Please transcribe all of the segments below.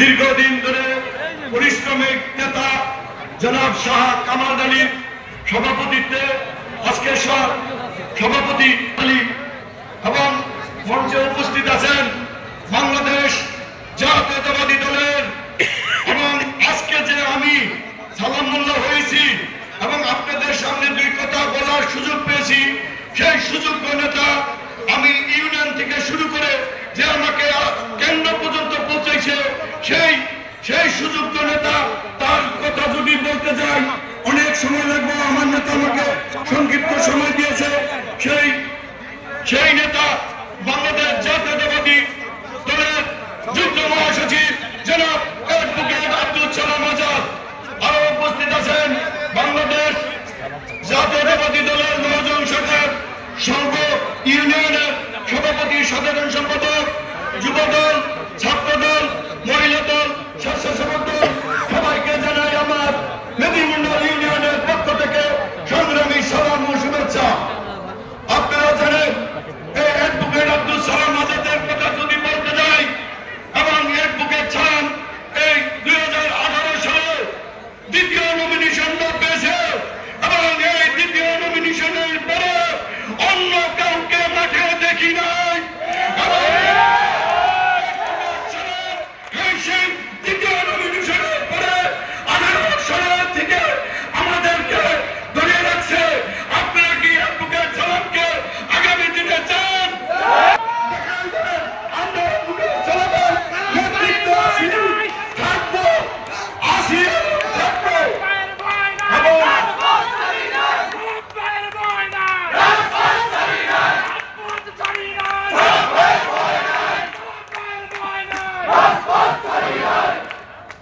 দীর্ঘদিন ধরে পরিশ্রমিক নেতা জনাব শাহ কামাল আলীর সভাপতিত্বে আজকে সভাপতি আলী এবং মঞ্চে উপস্থিত আছেন বাংলাদেশ জাতীয়তাবাদী দলের এবং আজকে যে আমি সালাম মোল্লা হয়েছি এবং আপনাদের সামনে দুই কথা বলার সুযোগ পেয়েছি, সেই সুযোগ্য নেতা আমি ইউনিয়ন থেকে শুরু করে যে আমাকে কেন্দ্র পর্যন্ত পৌঁছেছে সেই সুযোগ্য নেতা, তার কথা যদি বলতে যাই অনেক সময় লাগবে। আমার নেতা আমাকে সংক্ষিপ্ত সময় দিয়েছে। সেই নেতা বাংলাদেশ জাতীয়তাবাদী দলের যুগ্ম মহাসচিব জনাব অ্যাডভোকেট আব্দুল সালাম আজাদ। আরো উপস্থিত আছেন বাংলাদেশ জাতীয়তাবাদী দলের মহাজন শাখার সর্ব ইউনিয়নের সভাপতি, সাধারণ সম্পাদক, যুবদল, ছাত্রদল, মহিলা দল, স্বেচ্ছাসেবক দল, সবাইকে জানাই আমার মেদিনীমন্ডল ইউনিয়নের পক্ষ থেকে সংগ্রামী সালাম ও শুভেচ্ছা। আপনারা জানেন এই অ্যাডভোকেট আব্দুল সালাম আজাদের কথা যদি বলতে যাই এবং অ্যাডভোকেট সালাম এই 2018 সালে দ্বিতীয় নমিনেশন পেয়েছে এবং এই দ্বিতীয় নমিনেশনের পরে অন্য কাউকে মাঠে দেখি নাই। সেই দ্বিতীয় নমিনেশনের পরে 18 সালের থেকে আমাদেরকে ধরিয়ে রাখছে। আপনারা কি অ্যাডভোকেট সালামকে আগামী দিনে চান? আমরা অ্যাডভোকেট সালামের নেতৃত্বে থাকবো, থাকবো এবং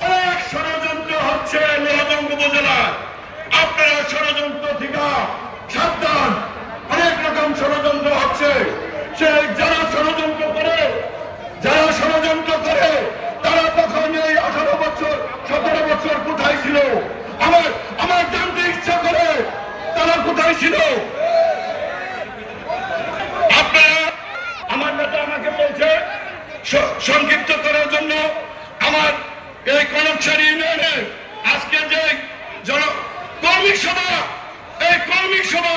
অনেক ষড়যন্ত্র হচ্ছে লোহাজঙ্গ উপজেলায়। আপনারা ষড়যন্ত্র থেকে সাবধান। অনেক রকম ষড়যন্ত্র হচ্ছে। যারা ষড়যন্ত্র করে তারা তখন এই 18 বছর 17 বছর কোথায় ছিল? আমার জানতে ইচ্ছা করে তারা কোথায় ছিল? আপনারা, আমার নেতা আমাকে বলছে সংক্ষিপ্ত করার জন্য। আমার এই কনকশালী ইউনিয়নে আজকে যে কর্মী সভা, এই কর্মী সভা